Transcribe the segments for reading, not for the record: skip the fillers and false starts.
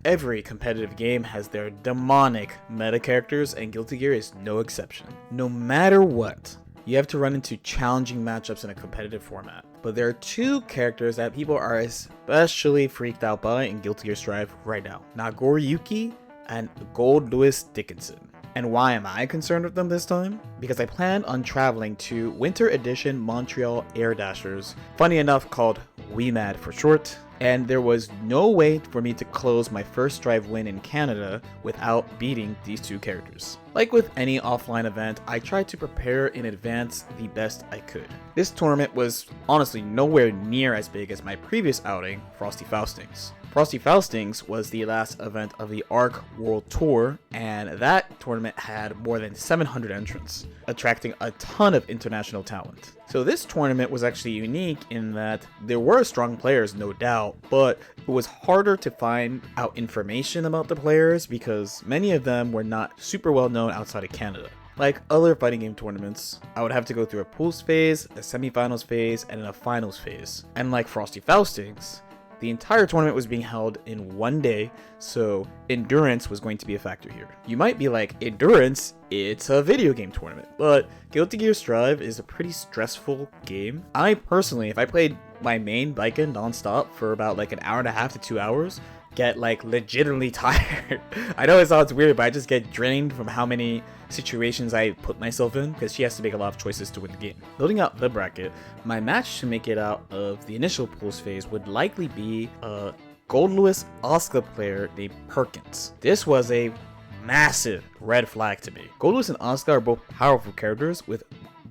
Every competitive game has their demonic meta characters, and Guilty Gear is no exception. No matter what, you have to run into challenging matchups in a competitive format. But there are two characters that people are especially freaked out by in Guilty Gear Strive right now: Nagoriyuki and Goldlewis Dickinson. And why am I concerned with them this time? Because I plan on traveling to Winter Edition Montreal Air Dashers, funny enough called WeMad for short, and there was no way for me to close my first Strive win in Canada without beating these two characters. Like with any offline event, I tried to prepare in advance the best I could. This tournament was honestly nowhere near as big as my previous outing, Frosty Faustings. Frosty Faustings was the last event of the ARC World Tour, and that tournament had more than 700 entrants, attracting a ton of international talent. So this tournament was actually unique in that there were strong players, no doubt, but it was harder to find out information about the players because many of them were not super well known outside of Canada. Like other fighting game tournaments, I would have to go through a pools phase, a semifinals phase, and a finals phase. And like Frosty Faustings, the entire tournament was being held in one day, so endurance was going to be a factor here. You might be like, endurance? It's a video game tournament. But Guilty Gear Strive is a pretty stressful game. I personally, if I played my main Biken non-stop for about like an hour and a half to 2 hours, get like legitimately tired. I know it sounds weird, but I just get drained from how many situations I put myself in because she has to make a lot of choices to win the game. Building out the bracket, my match to make it out of the initial pools phase would likely be a Goldlewis Asuka player named Perkins. This was a massive red flag to me. Goldlewis and Asuka are both powerful characters with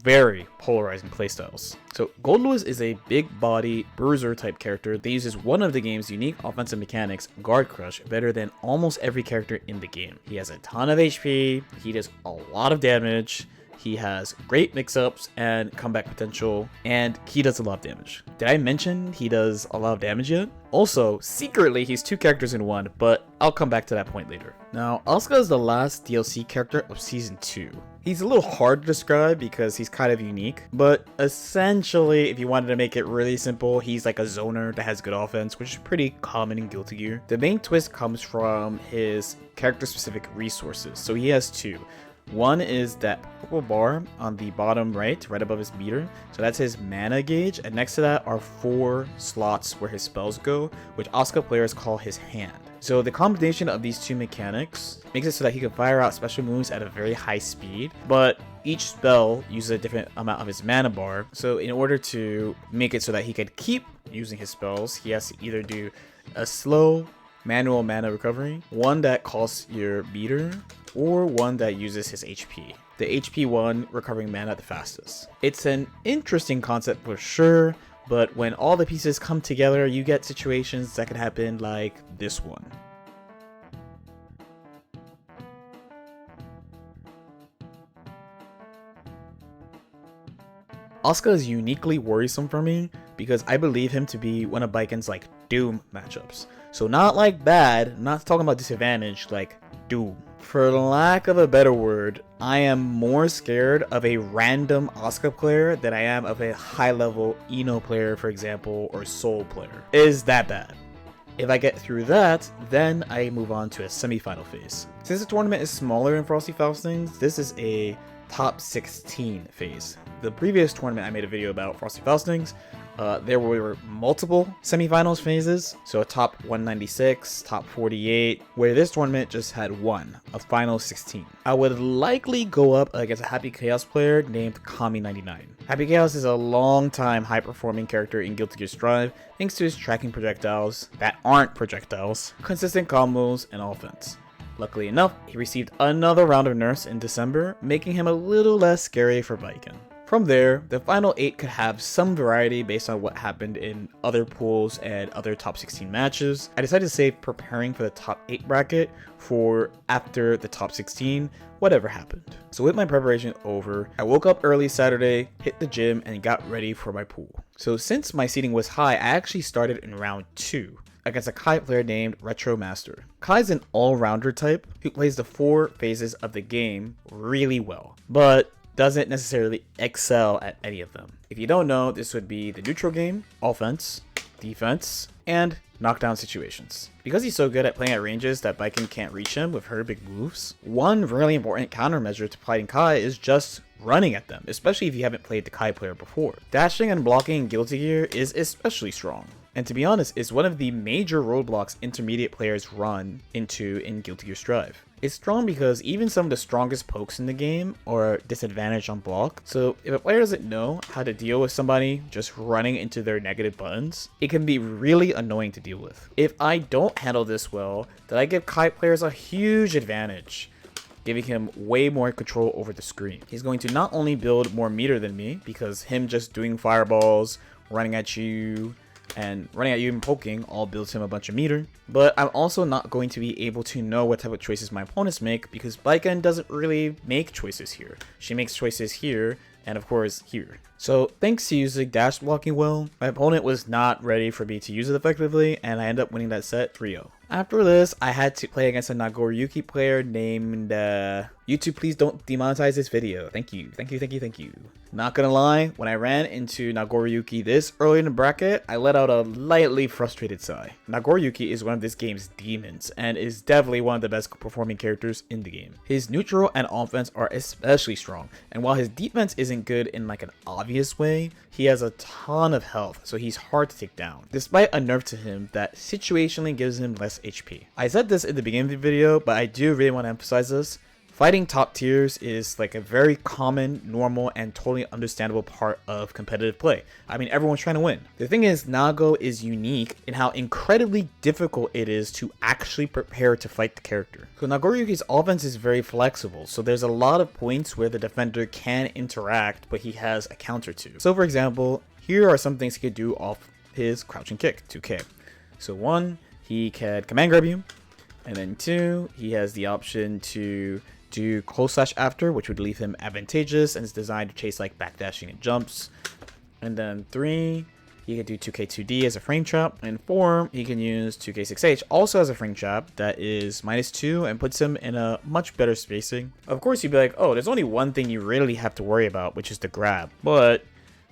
very polarizing playstyles. So Goldlewis is a big body bruiser type character that uses one of the game's unique offensive mechanics, Guard Crush, better than almost every character in the game. He has a ton of HP, he does a lot of damage, he has great mix-ups and comeback potential, and he does a lot of damage. Did I mention he does a lot of damage yet? Also, secretly, he's two characters in one, but I'll come back to that point later. Now, Asuka is the last DLC character of Season 2. He's a little hard to describe because he's kind of unique, but essentially, if you wanted to make it really simple, he's like a zoner that has good offense, which is pretty common in Guilty Gear. The main twist comes from his character-specific resources, so he has two. One is that purple bar on the bottom right above his meter. So that's his mana gauge, and next to that are 4 slots where his spells go, which Asuka players call his hand. So the combination of these two mechanics makes it so that he can fire out special moves at a very high speed, but each spell uses a different amount of his mana bar. So in order to make it so that he could keep using his spells, he has to either do a slow manual mana recovery, one that costs your meter, or one that uses his HP. The HP one recovering mana the fastest. It's an interesting concept for sure, but when all the pieces come together, you get situations that can happen like this one. Asuka is uniquely worrisome for me because I believe him to be one of Biken's like Doom matchups. So not like bad, I'm not talking about disadvantage, like Doom. For lack of a better word, I am more scared of a random Asuka player than I am of a high-level Ino player, for example, or Soul player. It is that bad. If I get through that, then I move on to a semi-final phase. Since the tournament is smaller in Frosty Faustings, this is a top 16 phase. The previous tournament I made a video about Frosty Faustings, there were multiple semifinals phases, so a top 196, top 48, where this tournament just had one, a final 16. I would likely go up against a Happy Chaos player named Kami99. Happy Chaos is a long-time high-performing character in Guilty Gear Strive thanks to his tracking projectiles that aren't projectiles, consistent combos, and offense. Luckily enough, he received another round of nerfs in December, making him a little less scary for Biken. From there, the final 8 could have some variety based on what happened in other pools and other top 16 matches. I decided to save preparing for the top 8 bracket for after the top 16, whatever happened. So with my preparation over, I woke up early Saturday, hit the gym, and got ready for my pool. So since my seeding was high, I actually started in round 2 against a Kai player named Retro Master. Kai's an all-rounder type who plays the 4 phases of the game really well, but doesn't necessarily excel at any of them. If you don't know, this would be the neutral game, offense, defense, and knockdown situations. Because he's so good at playing at ranges that Potemkin can't reach him with her big moves, one really important countermeasure to fighting Kai is just running at them, especially if you haven't played the Kai player before. Dashing and blocking in Guilty Gear is especially strong, and to be honest, is one of the major roadblocks intermediate players run into in Guilty Gear Strive. It's strong because even some of the strongest pokes in the game are disadvantaged on block, so if a player doesn't know how to deal with somebody just running into their negative buttons, it can be really annoying to deal with. If I don't handle this well, then I give Kai players a huge advantage, giving him way more control over the screen. He's going to not only build more meter than me, because him just doing fireballs, running at you and poking all builds him a bunch of meter, but I'm also not going to be able to know what type of choices my opponents make because Potemkin doesn't really make choices here. She makes choices here and of course here. So thanks to using dash blocking well, my opponent was not ready for me to use it effectively and I ended up winning that set 3-0. After this, I had to play against a Nagoriyuki player named, YouTube, please don't demonetize this video. Thank you. Not gonna lie, when I ran into Nagoriyuki this early in the bracket, I let out a lightly frustrated sigh. Nagoriyuki is one of this game's demons, and is definitely one of the best performing characters in the game. His neutral and offense are especially strong, and while his defense isn't good in like an obvious way, he has a ton of health, so he's hard to take down, despite a nerf to him that situationally gives him less HP. I said this in the beginning of the video, but I do really want to emphasize this. Fighting top tiers is like a very common, normal, and totally understandable part of competitive play. I mean, everyone's trying to win. The thing is, Nago is unique in how incredibly difficult it is to actually prepare to fight the character. So Nagoriyuki's offense is very flexible, so there's a lot of points where the defender can interact, but he has a counter to. So for example, here are some things he could do off his crouching kick, 2K. So 1, he can command grab you, and then 2, he has the option to do close slash after, which would leave him advantageous and is designed to chase like backdashing and jumps. And then 3, he can do 2K2D as a frame trap, and 4, he can use 2K6H also as a frame trap that is -2 and puts him in a much better spacing. Of course you'd be like, oh, there's only one thing you really have to worry about, which is the grab. But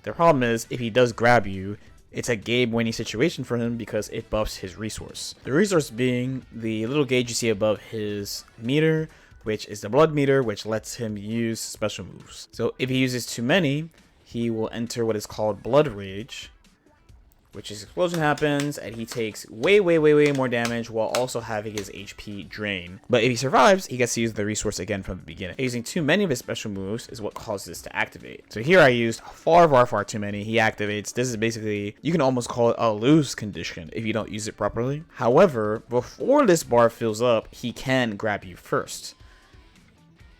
the problem is, if he does grab you, it's a game-winning situation for him because it buffs his resource. The resource being the little gauge you see above his meter, which is the blood meter, which lets him use special moves. So if he uses too many, he will enter what is called blood rage, which is explosion happens and he takes way more damage while also having his HP drain. But if he survives, he gets to use the resource again from the beginning. Using too many of his special moves is what causes this to activate. So here I used far too many. He activates. This is basically, you can almost call it a lose condition if you don't use it properly. However, before this bar fills up, he can grab you first.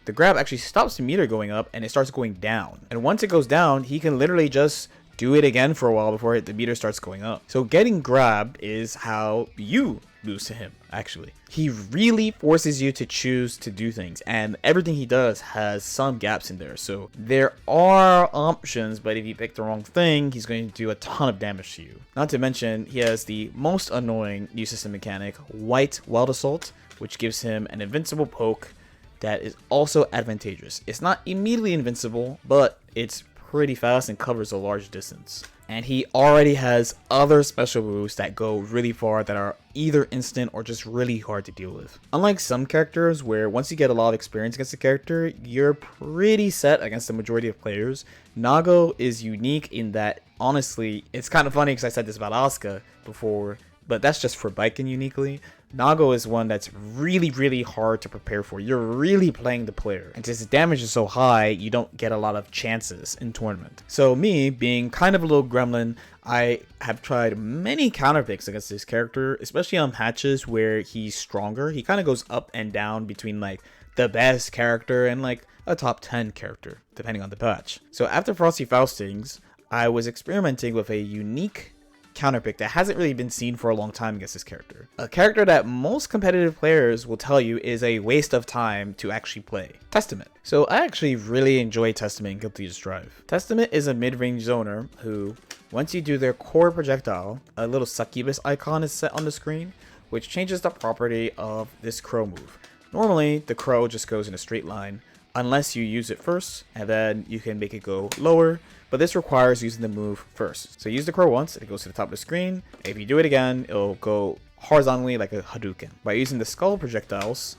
The grab actually stops the meter going up and it starts going down. And once it goes down, he can literally just do it again for a while before the meter starts going up. So getting grab is how you lose to him, actually. He really forces you to choose to do things, and everything he does has some gaps in there. So there are options, but if you pick the wrong thing, he's going to do a ton of damage to you. Not to mention, he has the most annoying new system mechanic, White Wild Assault, which gives him an invincible poke that is also advantageous. It's not immediately invincible, but it's pretty fast and covers a large distance. And he already has other special moves that go really far that are either instant or just really hard to deal with. Unlike some characters where once you get a lot of experience against a character, you're pretty set against the majority of players, Nago is unique in that, honestly, it's kind of funny because I said this about Asuka before, but that's just for Potemkin uniquely. Nago is one that's really hard to prepare for. You're really playing the player. And since the damage is so high, you don't get a lot of chances in tournament. So me, being kind of a little gremlin, I have tried many counterpicks against this character, especially on patches where he's stronger. He kind of goes up and down between like the best character and like a top 10 character, depending on the patch. So after Frosty Faustings, I was experimenting with a unique counterpick that hasn't really been seen for a long time against this character. A character that most competitive players will tell you is a waste of time to actually play. Testament. So I actually really enjoy Testament in Guilty Gear Strive. Testament is a mid-range zoner who, once you do their core projectile, a little succubus icon is set on the screen, which changes the property of this crow move. Normally, the crow just goes in a straight line, unless you use it first, and then you can make it go lower, but this requires using the move first. So use the crow once, it goes to the top of the screen. If you do it again, it'll go horizontally like a Hadouken. By using the skull projectiles,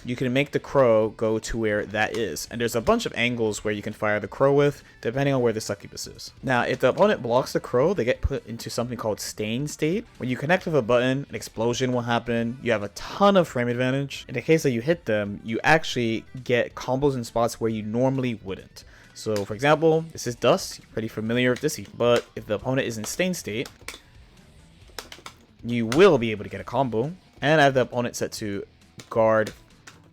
you can make the crow go to where that is. And there's a bunch of angles where you can fire the crow with, depending on where the succubus is. Now, if the opponent blocks the crow, they get put into something called stain state. When you connect with a button, an explosion will happen. You have a ton of frame advantage. In the case that you hit them, you actually get combos in spots where you normally wouldn't. So, for example, this is dust. You're pretty familiar with this, but if the opponent is in stain state, you will be able to get a combo. And I have the opponent set to guard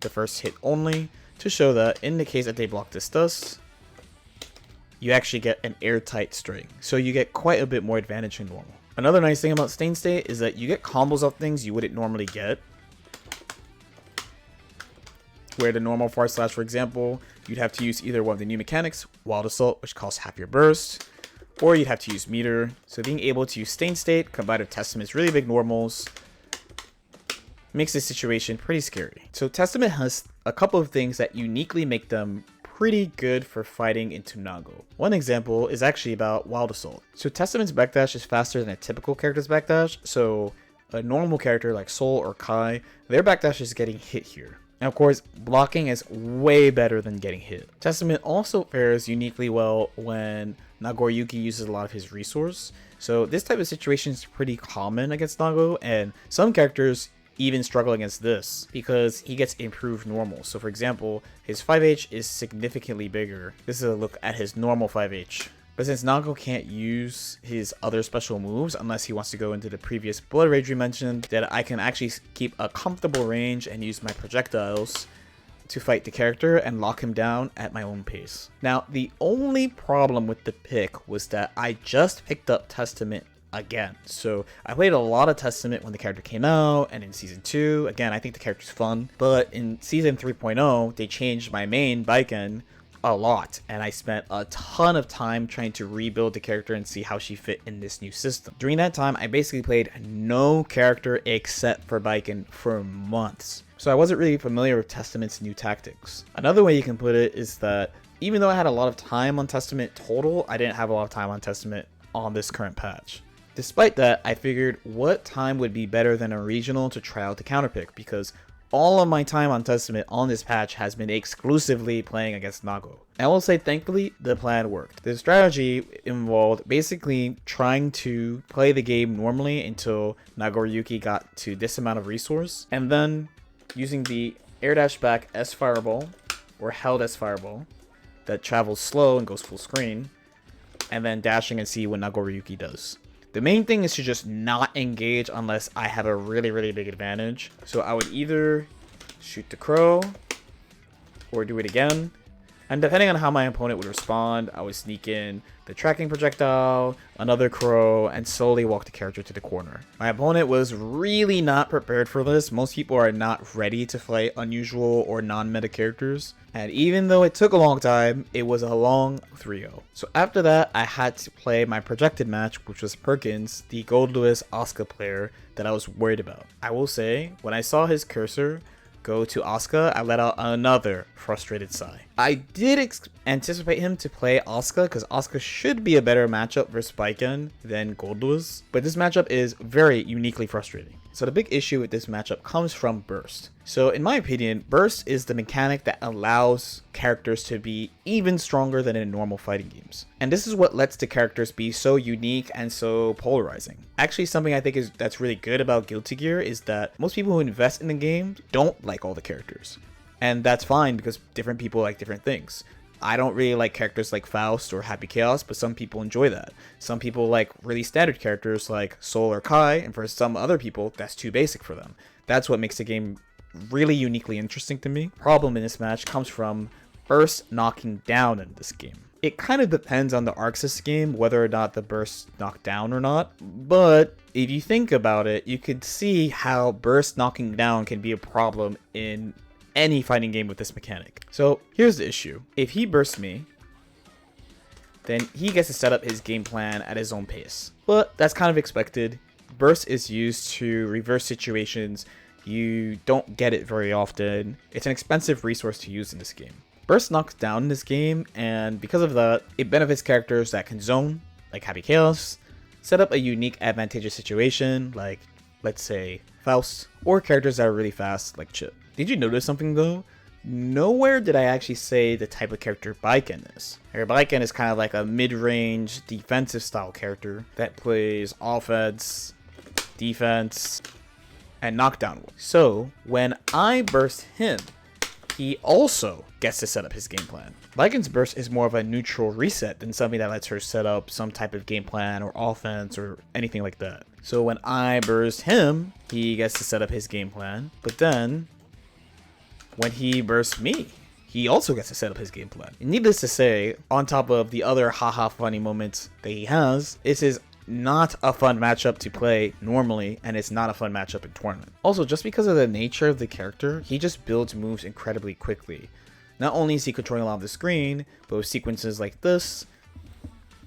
the first hit only to show that in the case that they block this dust, you actually get an airtight string. So you get quite a bit more advantage than normal. Another nice thing about Stain State is that you get combos of things you wouldn't normally get. Where the normal forward slash, for example, you'd have to use either one of the new mechanics, Wild Assault, which costs half your burst, or you'd have to use Meter. So being able to use Stain State combined with Testament's really big normals makes this situation pretty scary. So Testament has a couple of things that uniquely make them pretty good for fighting into Nago. One example is actually about Wild Assault. So Testament's backdash is faster than a typical character's backdash, so a normal character like Sol or Kai, their backdash is getting hit here. And of course, blocking is way better than getting hit. Testament also fares uniquely well when Nagoriyuki uses a lot of his resource. So this type of situation is pretty common against Nago, and some characters even struggle against this because he gets improved normal. So for example, his 5H is significantly bigger. This is a look at his normal 5H. But since Nago can't use his other special moves unless he wants to go into the previous Blood Rage we mentioned, that I can actually keep a comfortable range and use my projectiles to fight the character and lock him down at my own pace. Now, the only problem with the pick was that I just picked up Testament again. So I played a lot of Testament when the character came out, and in Season 2, again, I think the character's fun. But in Season 3.0, they changed my main Baiken a lot, and I spent a ton of time trying to rebuild the character and see how she fit in this new system. During that time, I basically played no character except for Baiken for months. So I wasn't really familiar with Testament's new tactics. Another way you can put it is that even though I had a lot of time on Testament total, I didn't have a lot of time on Testament on this current patch. Despite that, I figured what time would be better than a regional to try out the counterpick, because all of my time on Testament on this patch has been exclusively playing against Nago. I will say thankfully the plan worked. The strategy involved basically trying to play the game normally until Nagoriyuki got to this amount of resource, and then using the air dash back S fireball or held S fireball that travels slow and goes full screen, and then dashing and see what Nagoriyuki does. The main thing is to just not engage unless I have a really, really big advantage. So I would either shoot the crow or do it again. And depending on how my opponent would respond, I would sneak in the tracking projectile, another crow, and slowly walk the character to the corner. My opponent was really not prepared for this. Most people are not ready to fight unusual or non-meta characters. And even though it took a long time, it was a long 3-0. So after that, I had to play my projected match, which was Perkins, the Goldlewis Asuka player that I was worried about. I will say, when I saw his cursor go to Asuka, I let out another frustrated sigh. I did anticipate him to play Asuka because Asuka should be a better matchup versus Baiken than Goldlewis, but this matchup is very uniquely frustrating. So the big issue with this matchup comes from Burst. So in my opinion, Burst is the mechanic that allows characters to be even stronger than in normal fighting games. And this is what lets the characters be so unique and so polarizing. Actually, something I think that's really good about Guilty Gear is that most people who invest in the game don't like all the characters. And that's fine because different people like different things. I don't really like characters like Faust or Happy Chaos, but some people enjoy that. Some people like really standard characters like Sol or Kai, and for some other people, that's too basic for them. That's what makes the game really uniquely interesting to me. Problem in this match comes from Burst knocking down in this game. It kind of depends on the Arxis game, whether or not the burst knocked down or not, but if you think about it, you could see how burst knocking down can be a problem in any fighting game with this mechanic. So here's the issue. If he bursts me, then he gets to set up his game plan at his own pace. But that's kind of expected. Burst is used to reverse situations. You don't get it very often. It's an expensive resource to use in this game. Burst knocks down in this game, and because of that, it benefits characters that can zone, like Happy Chaos, set up a unique advantageous situation, like, let's say, Faust, or characters that are really fast, like Chip. Did you notice something though? Nowhere did I actually say the type of character Baiken is. Baiken is kind of like a mid-range defensive style character that plays offense, defense, and knockdown. So when I burst him, he also gets to set up his game plan. Baiken's burst is more of a neutral reset than something that lets her set up some type of game plan or offense or anything like that. So when I burst him, he gets to set up his game plan, but then when he bursts me, he also gets to set up his game plan. And needless to say, on top of the other haha funny moments that he has, this is not a fun matchup to play normally, and it's not a fun matchup in tournament. Also, just because of the nature of the character, he just builds moves incredibly quickly. Not only is he controlling a lot of the screen, but with sequences like this,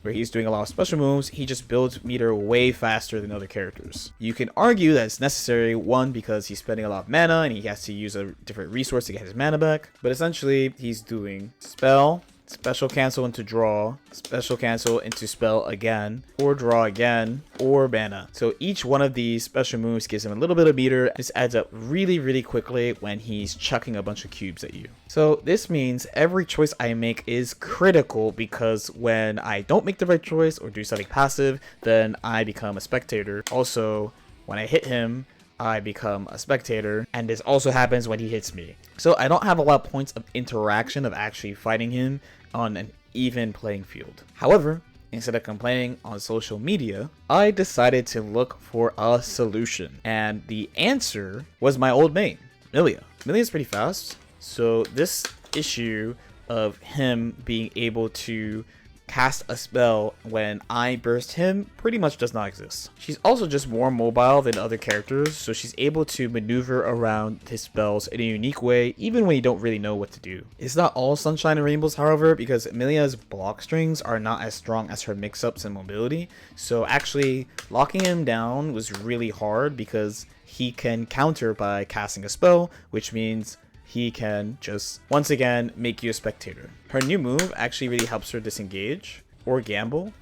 where he's doing a lot of special moves, he just builds meter way faster than other characters. You can argue that it's necessary, one, because he's spending a lot of mana and he has to use a different resource to get his mana back, but essentially he's doing spell, special cancel into draw, special cancel into spell again, or draw again, or mana. So each one of these special moves gives him a little bit of meter. This adds up really quickly when he's chucking a bunch of cubes at you. So this means every choice I make is critical, because when I don't make the right choice or do something passive, then I become a spectator. Also, when I hit him, I become a spectator, and this also happens when he hits me. So I don't have a lot of points of interaction of actually fighting him on an even playing field. However, instead of complaining on social media, I decided to look for a solution, and the answer was my old main, Milia. Milia's pretty fast, so this issue of him being able to cast a spell when I burst him pretty much does not exist. She's also just more mobile than other characters, so she's able to maneuver around his spells in a unique way, even when you don't really know what to do. It's not all sunshine and rainbows, however, because Milia's block strings are not as strong as her mix-ups and mobility, so actually locking him down was really hard because he can counter by casting a spell, which means he can just, once again, make you a spectator. Her new move actually really helps her disengage or gamble,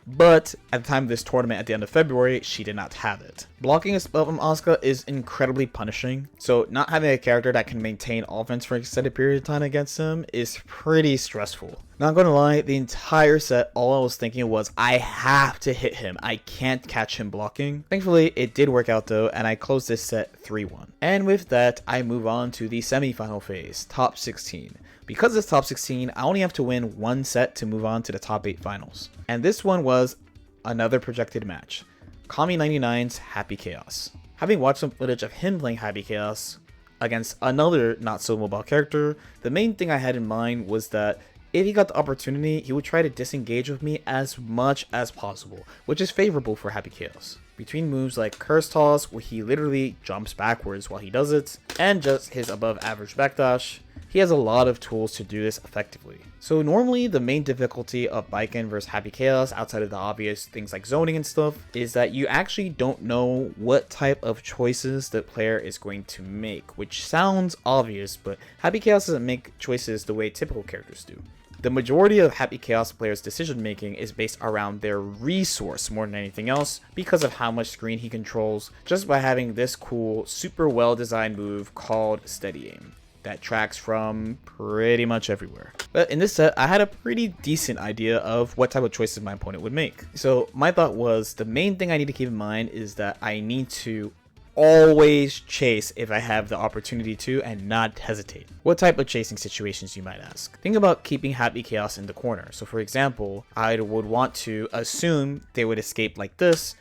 but at the time of this tournament at the end of February, she did not have it. Blocking a spell from Asuka is incredibly punishing, so not having a character that can maintain offense for an extended period of time against him is pretty stressful. Not gonna lie, the entire set, all I was thinking was, I have to hit him. I can't catch him blocking. Thankfully, it did work out though, and I closed this set 3-1. And with that, I move on to the semi-final phase, top 16. Because it's top 16, I only have to win one set to move on to the top 8 finals. And this one was another projected match, Kami99's Happy Chaos. Having watched some footage of him playing Happy Chaos against another not so mobile character, the main thing I had in mind was that if he got the opportunity, he would try to disengage with me as much as possible, which is favorable for Happy Chaos. Between moves like Curse Toss, where he literally jumps backwards while he does it, and just his above average backdash, he has a lot of tools to do this effectively. So normally the main difficulty of Baiken versus Happy Chaos, outside of the obvious things like zoning and stuff, is that you actually don't know what type of choices the player is going to make, which sounds obvious, but Happy Chaos doesn't make choices the way typical characters do. The majority of Happy Chaos players' decision making is based around their resource more than anything else, because of how much screen he controls, just by having this cool, super well designed move called Steady Aim that tracks from pretty much everywhere. But in this set, I had a pretty decent idea of what type of choices my opponent would make. So my thought was, the main thing I need to keep in mind is that I need to always chase if I have the opportunity to, and not hesitate. What type of chasing situations, you might ask? Think about keeping Happy Chaos in the corner. So for example, I would want to assume they would escape like this,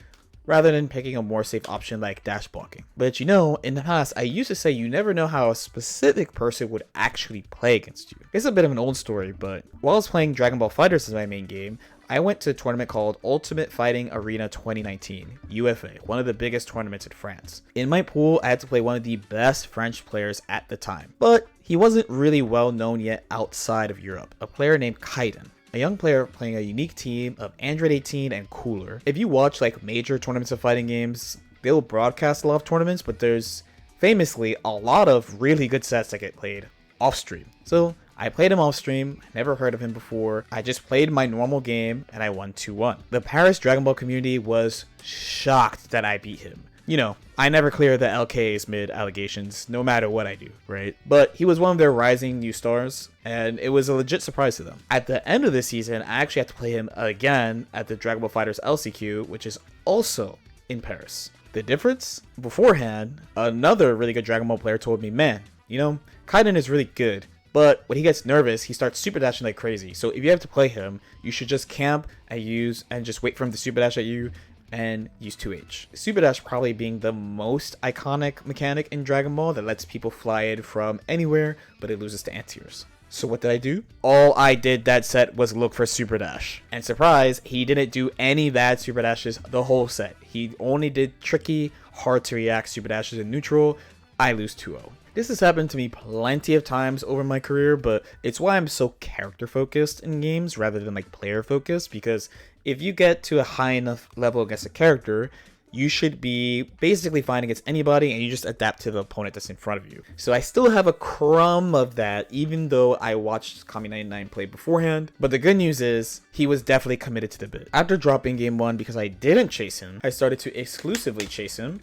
rather than picking a more safe option like dash blocking. But you know, in the past, I used to say you never know how a specific person would actually play against you. It's a bit of an old story, but while I was playing Dragon Ball FighterZ as my main game, I went to a tournament called Ultimate Fighting Arena 2019, UFA, one of the biggest tournaments in France. In my pool, I had to play one of the best French players at the time, but he wasn't really well known yet outside of Europe, a player named Kaiden. A young player playing a unique team of Android 18 and Cooler. If you watch like major tournaments of fighting games, they'll broadcast a lot of tournaments, but there's famously a lot of really good sets that get played off stream. So I played him off stream, never heard of him before. I just played my normal game and I won 2-1. The Paris Dragon Ball community was shocked that I beat him. You know, I never clear the LK's mid allegations, no matter what I do, right? But he was one of their rising new stars, and it was a legit surprise to them. At the end of the season, I actually had to play him again at the Dragon Ball FighterZ LCQ, which is also in Paris. The difference? Beforehand, another really good Dragon Ball player told me, man, you know, Kaiden is really good, but when he gets nervous, he starts super dashing like crazy. So if you have to play him, you should just camp and just wait for him to super dash at you and use 2H. Super Dash probably being the most iconic mechanic in Dragon Ball that lets people fly it from anywhere, but it loses to anti-airs. So what did I do? All I did that set was look for Super Dash. And surprise, he didn't do any bad Super Dashes the whole set. He only did tricky, hard to react Super Dashes in neutral. I lose 2-0. This has happened to me plenty of times over my career, but it's why I'm so character focused in games rather than like player focused, because if you get to a high enough level against a character, you should be basically fine against anybody and you just adapt to the opponent that's in front of you. So I still have a crumb of that, even though I watched Kami99 play beforehand. But the good news is he was definitely committed to the bit. After dropping game 1 because I didn't chase him, I started to exclusively chase him,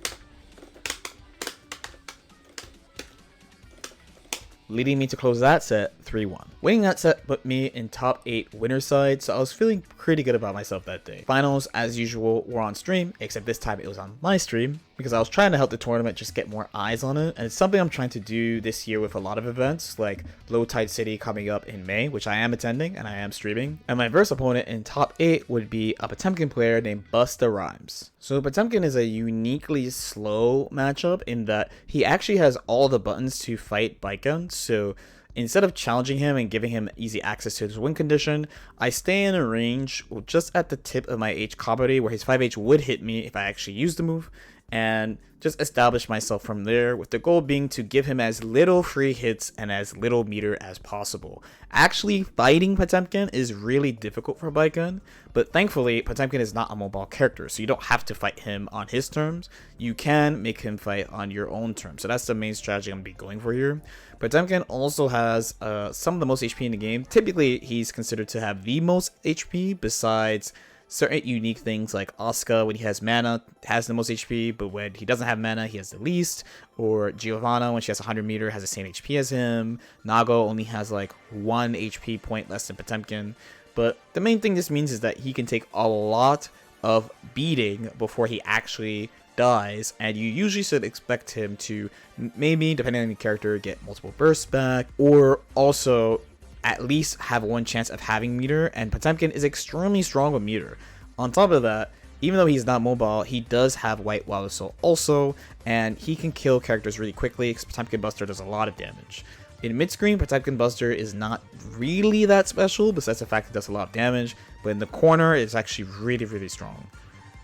leading me to close that set 3-1. Winning that set put me in top 8 winner side, so I was feeling pretty good about myself that day. Finals, as usual, were on stream, except this time it was on my stream, because I was trying to help the tournament just get more eyes on it, and it's something I'm trying to do this year with a lot of events, like Low Tide City coming up in May, which I am attending, and I am streaming. And my first opponent in top 8 would be a Potemkin player named Busta Rhymes. So Potemkin is a uniquely slow matchup in that he actually has all the buttons to fight Baiken, so instead of challenging him and giving him easy access to his win condition, I stay in a range just at the tip of my H combo where his 5H would hit me if I actually used the move, and just establish myself from there, with the goal being to give him as little free hits and as little meter as possible. Actually, fighting Potemkin is really difficult for Baiken, but thankfully Potemkin is not a mobile character, so you don't have to fight him on his terms. You can make him fight on your own terms, so that's the main strategy I'm going to be going for here. Potemkin also has some of the most HP in the game. Typically, he's considered to have the most HP besides certain unique things like Asuka, when he has mana, has the most HP, but when he doesn't have mana, he has the least. Or Giovanna, when she has 100 meter, has the same HP as him. Nago only has like 1 HP point less than Potemkin. But the main thing this means is that he can take a lot of beating before he actually dies, and you usually should expect him to maybe, depending on the character, get multiple bursts back, or also at least have one chance of having meter, and Potemkin is extremely strong with meter. On top of that, even though he's not mobile, he does have White Wild Assault also, and he can kill characters really quickly because Potemkin Buster does a lot of damage. In mid-screen, Potemkin Buster is not really that special, besides the fact it does a lot of damage, but in the corner, it's actually really, really strong.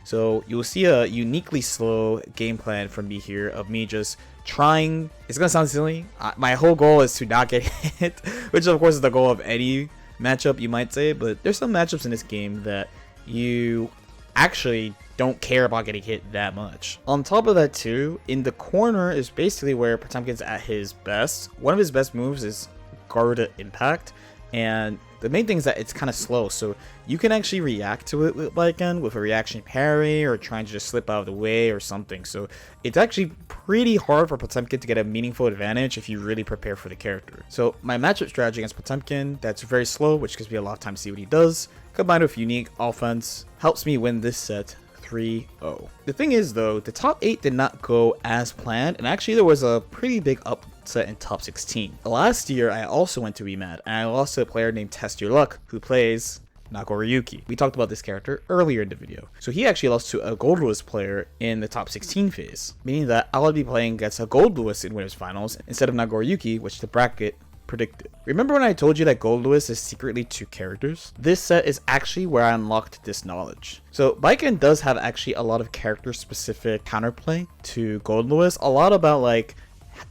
So you'll see a uniquely slow game plan from me here of me just trying. It's gonna sound silly. My whole goal is to not get hit, which of course is the goal of any matchup, you might say, but there's some matchups in this game that you actually don't care about getting hit that much. On top of that too, in the corner is basically where Potemkin's at his best. One of his best moves is Guard Impact, and the main thing is that it's kind of slow, so you can actually react to it with Baiken with a reaction parry or trying to just slip out of the way or something. So it's actually pretty hard for Potemkin to get a meaningful advantage if you really prepare for the character. So my matchup strategy against Potemkin, that's very slow, which gives me a lot of time to see what he does, combined with unique offense, helps me win this set 3-0. The thing is though, the top 8 did not go as planned, and actually there was a pretty big upset in top 16. Last year I also went to Remad, and I lost to a player named Test Your Luck, who plays Nagoriyuki. We talked about this character earlier in the video. So he actually lost to a Goldlewis player in the top 16 phase, meaning that I would be playing against a Goldlewis in winners finals instead of Nagoriyuki, which the bracket predicted. Remember when I told you that Goldlewis is secretly 2 characters? This set is actually where I unlocked this knowledge. So Baiken does have actually a lot of character specific counterplay to Goldlewis, a lot about like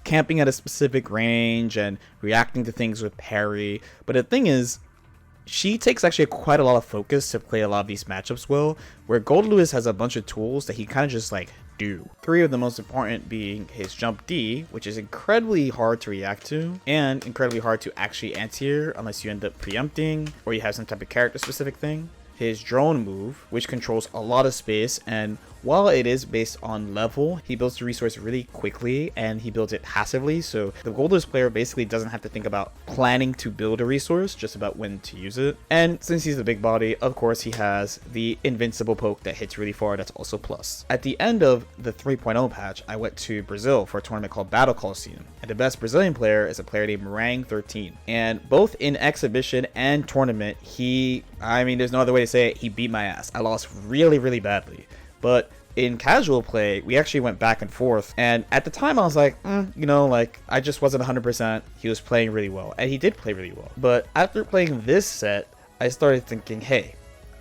camping at a specific range and reacting to things with parry. But the thing is, she takes actually quite a lot of focus to play a lot of these matchups well, where Goldlewis has a bunch of tools that he kind of just like do. 3 of the most important being his jump D, which is incredibly hard to react to and incredibly hard to actually anti-air unless you end up preempting or you have some type of character specific thing. His drone move, which controls a lot of space, and while it is based on level, he builds the resource really quickly and he builds it passively, so the Goldlewis player basically doesn't have to think about planning to build a resource, just about when to use it. And since he's a big body, of course he has the invincible poke that hits really far, that's also plus. At the end of the 3.0 patch, I went to Brazil for a tournament called Battle Coliseum, and the best Brazilian player is a player named Rang13, and both in exhibition and tournament, there's no other way to say it, he beat my ass. I lost really badly. But in casual play, we actually went back and forth. And at the time, I was like, I just wasn't 100%. He was playing really well. And he did play really well. But after playing this set, I started thinking, hey,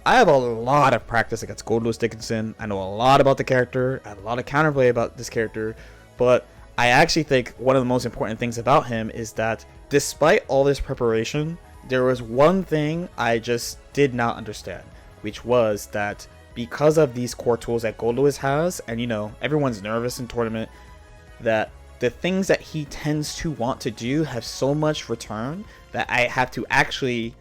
I have a lot of practice against Goldlewis Dickinson. I know a lot about the character. I have a lot of counterplay about this character. But I actually think one of the most important things about him is that despite all this preparation, there was one thing I just did not understand, which was that because of these core tools that Goldlewis has, and everyone's nervous in tournament, that the things that he tends to want to do have so much return that I have to actually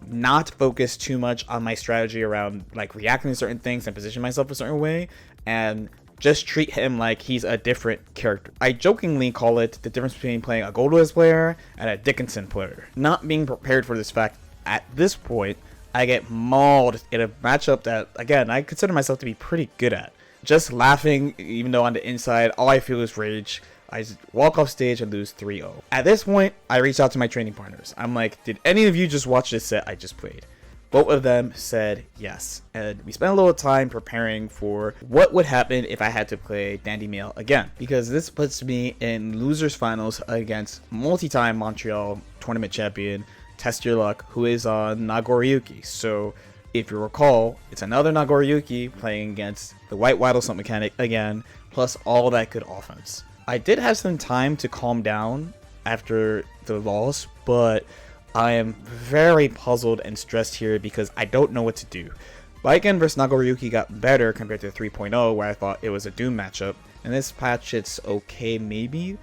not focus too much on my strategy around like reacting to certain things and position myself a certain way, and just treat him like he's a different character. I jokingly call it the difference between playing a Goldlewis player and a Dickinson player. Not being prepared for this fact at this point, I get mauled in a matchup that, again, I consider myself to be pretty good at. Just laughing, even though on the inside, all I feel is rage. I walk off stage and lose 3-0. At this point, I reach out to my training partners. I'm like, did any of you just watch this set I just played? Both of them said yes. And we spent a little time preparing for what would happen if I had to play Dandy Male again. Because this puts me in losers finals against multi-time Montreal tournament champion, Test Your Luck, who is on Nagoriyuki. So if you recall, it's another Nagoriyuki playing against the White Waddle Slump mechanic again, plus all that good offense. I did have some time to calm down after the loss, but I am very puzzled and stressed here because I don't know what to do. Baiken vs Nagoriyuki got better compared to 3.0, where I thought it was a Doom matchup. In this patch, it's okay maybe,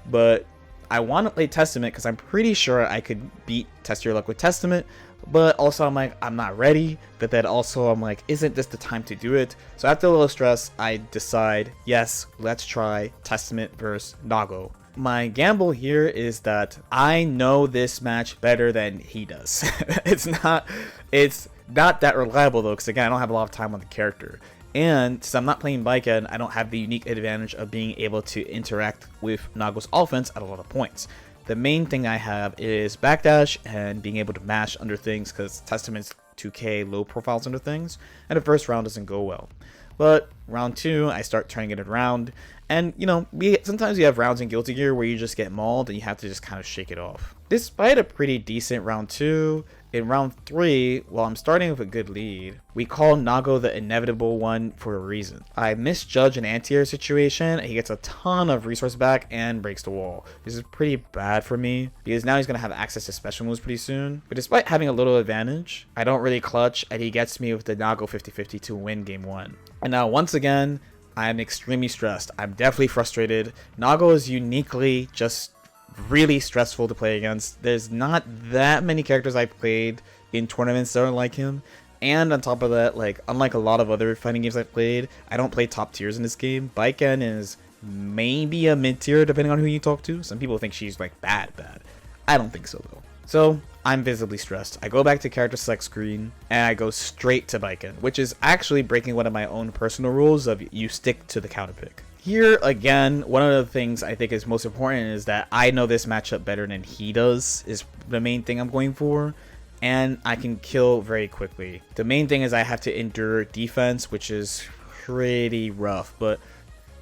but I want to play Testament because I'm pretty sure I could beat Test Your Luck with Testament, but also I'm like, I'm not ready. But then also I'm like, isn't this the time to do it? So after a little stress, I decide, yes, let's try Testament versus Nago. My gamble here is that I know this match better than he does. It's not that reliable though, because again, I don't have a lot of time on the character. And since I'm not playing Baiken, I don't have the unique advantage of being able to interact with Nago's offense at a lot of points. The main thing I have is backdash and being able to mash under things because Testament's 2k low profiles under things, and the first round doesn't go well. But round 2, I start turning it around, and sometimes you have rounds in Guilty Gear where you just get mauled and you have to just kind of shake it off. Despite a pretty decent round 2, in round 3, while I'm starting with a good lead, we call Nago the inevitable one for a reason. I misjudge an anti-air situation, he gets a ton of resource back and breaks the wall. This is pretty bad for me, because now he's going to have access to special moves pretty soon. But despite having a little advantage, I don't really clutch, and he gets me with the Nago 50-50 to win game 1. And now once again, I'm extremely stressed. I'm definitely frustrated. Nago is uniquely just really stressful to play against. There's not that many characters I've played in tournaments that are like him, and on top of that, like unlike a lot of other fighting games I've played, I don't play top tiers in this game. Baiken is maybe a mid tier depending on who you talk to. Some people think she's like bad. I don't think so though. So I'm visibly stressed. I go back to character select screen and I go straight to Baiken, which is actually breaking one of my own personal rules of you stick to the counterpick. Here, again, one of the things I think is most important is that I know this matchup better than he does, is the main thing I'm going for, and I can kill very quickly. The main thing is I have to endure defense, which is pretty rough, but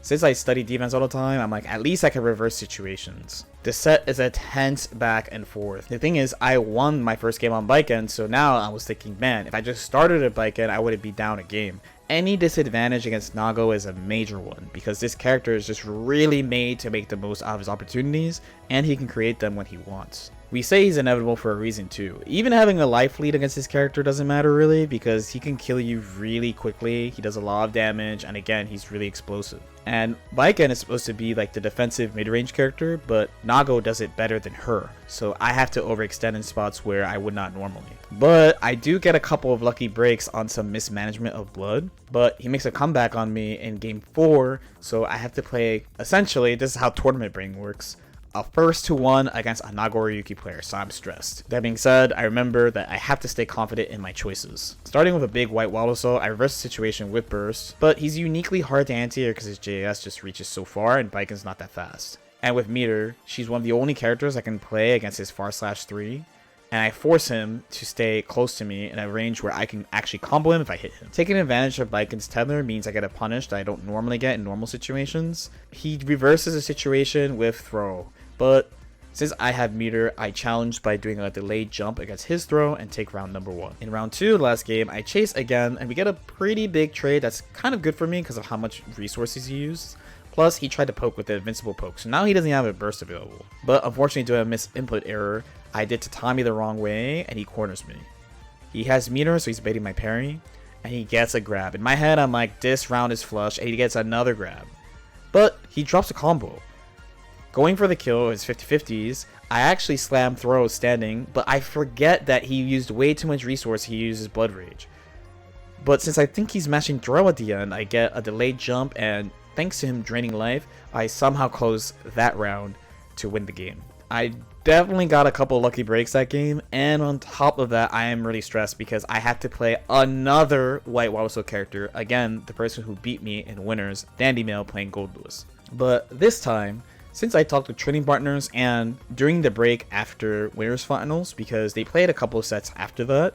since I study defense all the time, I'm like, at least I can reverse situations. The set is a tense back and forth. The thing is, I won my first game on Baiken, so now I was thinking, man, if I just started at Baiken, I wouldn't be down a game. Any disadvantage against Nago is a major one, because this character is just really made to make the most out of his opportunities, and he can create them when he wants. We say he's inevitable for a reason too. Even having a life lead against his character doesn't matter really, because he can kill you really quickly, he does a lot of damage, and again, he's really explosive. And Baiken is supposed to be like the defensive mid-range character, but Nago does it better than her, so I have to overextend in spots where I would not normally. But I do get a couple of lucky breaks on some mismanagement of blood, but he makes a comeback on me in game 4, so I have to play, essentially, this is how tournament brain works, a first to one against a Nagoriyuki player, so I'm stressed. That being said, I remember that I have to stay confident in my choices. Starting with a big white wall or so, I reverse the situation with burst, but he's uniquely hard to anti-air because his JS just reaches so far and Baiken's not that fast. And with meter, she's one of the only characters I can play against his far/3, and I force him to stay close to me in a range where I can actually combo him if I hit him. Taking advantage of Baiken's tether means I get a punish that I don't normally get in normal situations. He reverses the situation with throw, but since I have meter, I challenged by doing a delayed jump against his throw and take round number 1. In round 2, last game, I chase again and we get a pretty big trade that's kind of good for me because of how much resources he used. Plus, he tried to poke with the invincible poke, so now he doesn't have a burst available. But unfortunately, due to a misinput error, I did Tatami the wrong way, and he corners me. He has meter, so he's baiting my parry, and he gets a grab. In my head, I'm like, this round is flush, and he gets another grab. But he drops a combo. Going for the kill is 50-50s. I actually slam throw standing, but I forget that he used way too much resource. He uses Blood Rage. But since I think he's mashing throw at the end, I get a delayed jump, and thanks to him draining life, I somehow close that round to win the game. I definitely got a couple lucky breaks that game, and on top of that, I am really stressed because I have to play another White Watersoul character, again, the person who beat me in Winners, Dandy Male playing Goldlewis. But this time, since I talked to training partners and during the break after Winners Finals, because they played a couple of sets after that,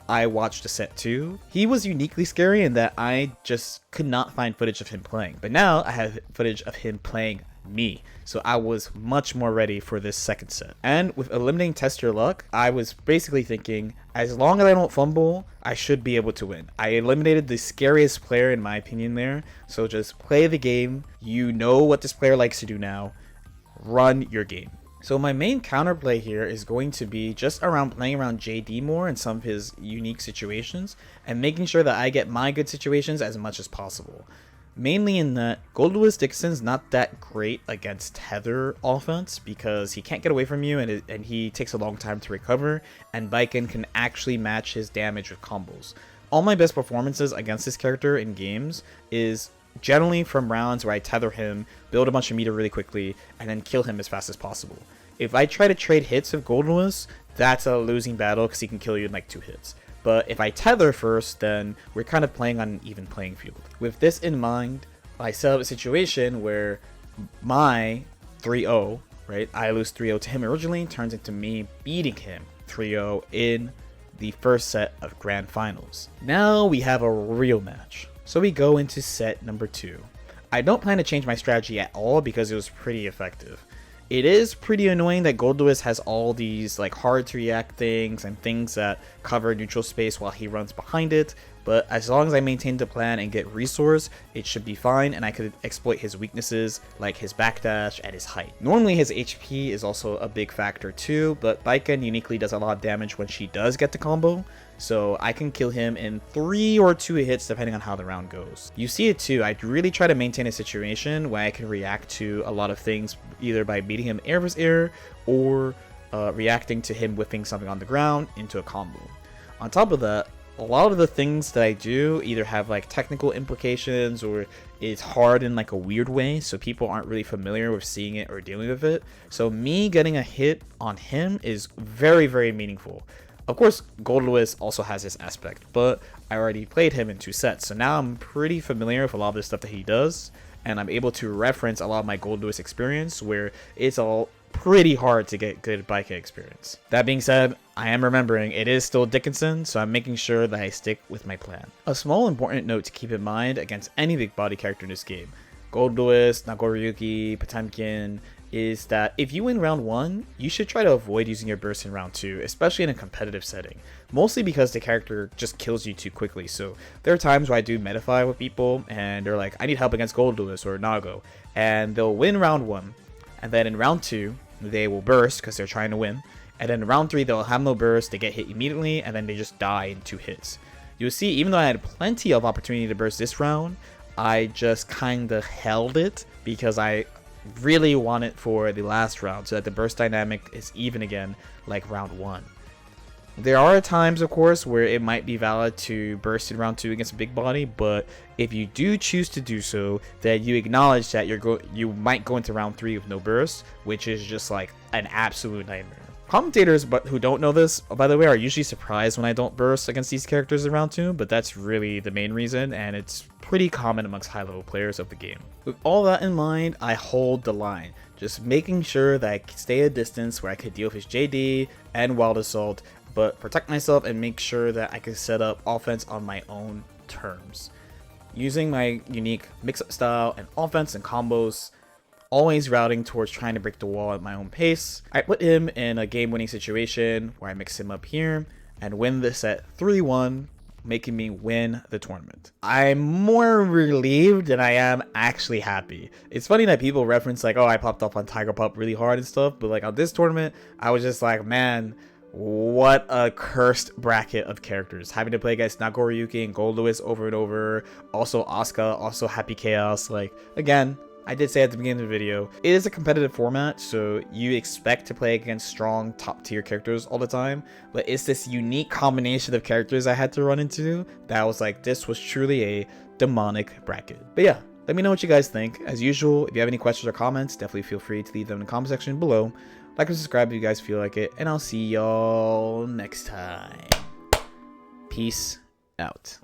I watched the set too. He was uniquely scary in that I just could not find footage of him playing. But now I have footage of him playing me. So I was much more ready for this second set. And with eliminating Test Your Luck, I was basically thinking, as long as I don't fumble, I should be able to win. I eliminated the scariest player in my opinion there. So just play the game. You know what this player likes to do now. Run your game. So my main counterplay here is going to be just around playing around JD more in some of his unique situations and making sure that I get my good situations as much as possible. Mainly in that Goldlewis Dixon's not that great against tether offense because he can't get away from you and he takes a long time to recover, and Baiken can actually match his damage with combos. All my best performances against this character in games is generally from rounds where I tether him, build a bunch of meter really quickly, and then kill him as fast as possible. If I try to trade hits with Goldlewis, that's a losing battle because he can kill you in like 2 hits. But if I tether first, then we're kind of playing on an even playing field. With this in mind, I set up a situation where my 3-0, right, I lose 3-0 to him originally, turns into me beating him 3-0 in the first set of Grand Finals. Now we have a real match. So we go into set number 2. I don't plan to change my strategy at all because it was pretty effective. It is pretty annoying that Goldlewis has all these like hard to react things and things that cover neutral space while he runs behind it, but as long as I maintain the plan and get resource, it should be fine and I could exploit his weaknesses like his backdash and his height. Normally his HP is also a big factor too, but Baiken uniquely does a lot of damage when she does get the combo, so I can kill him in 3 or 2 hits depending on how the round goes. You see it too, I really try to maintain a situation where I can react to a lot of things either by beating him air vs air or reacting to him whipping something on the ground into a combo. On top of that, a lot of the things that I do either have like technical implications or it's hard in like a weird way, so people aren't really familiar with seeing it or dealing with it. So me getting a hit on him is very, very meaningful. Of course, Goldlewis also has this aspect, but I already played him in 2 sets, so now I'm pretty familiar with a lot of the stuff that he does, and I'm able to reference a lot of my Goldlewis experience where it's all pretty hard to get good Baiken experience. That being said, I am remembering it is still Dickinson, so I'm making sure that I stick with my plan. A small important note to keep in mind against any big body character in this game, Goldlewis, Nagoriyuki, Potemkin, is that if you win round 1, you should try to avoid using your burst in round 2, especially in a competitive setting. Mostly because the character just kills you too quickly, so there are times where I do metafy with people and they're like, I need help against Goldlewis or Nago, and they'll win round 1, and then in round 2, they will burst because they're trying to win, and then round 3 they'll have no burst, they get hit immediately, and then they just die in 2 hits. You'll see, even though I had plenty of opportunity to burst this round, I just kinda held it because I really want it for the last round so that the burst dynamic is even again like round 1. There are times, of course, where it might be valid to burst in round 2 against a big body, but if you do choose to do so, then you acknowledge that you might go into round 3 with no burst, which is just like an absolute nightmare. Commentators who don't know this, by the way, are usually surprised when I don't burst against these characters in round 2, but that's really the main reason, and it's pretty common amongst high-level players of the game. With all that in mind, I hold the line, just making sure that I stay a distance where I could deal with his JD and Wild Assault, but protect myself and make sure that I can set up offense on my own terms. Using my unique mix-up style and offense and combos, always routing towards trying to break the wall at my own pace, I put him in a game-winning situation where I mix him up here and win the set 3-1, making me win the tournament. I'm more relieved than I am actually happy. It's funny that people reference like, oh, I popped off on Tiger Pup really hard and stuff, but like on this tournament, I was just like, man, what a cursed bracket of characters. Having to play against Nagoriyuki and Goldlewis over and over. Also Asuka, also Happy Chaos. Like, again, I did say at the beginning of the video, it is a competitive format, so you expect to play against strong top tier characters all the time, but it's this unique combination of characters I had to run into that I was like, this was truly a demonic bracket. But yeah, let me know what you guys think. As usual, if you have any questions or comments, definitely feel free to leave them in the comment section below. Like and subscribe if you guys feel like it, and I'll see y'all next time. Peace out.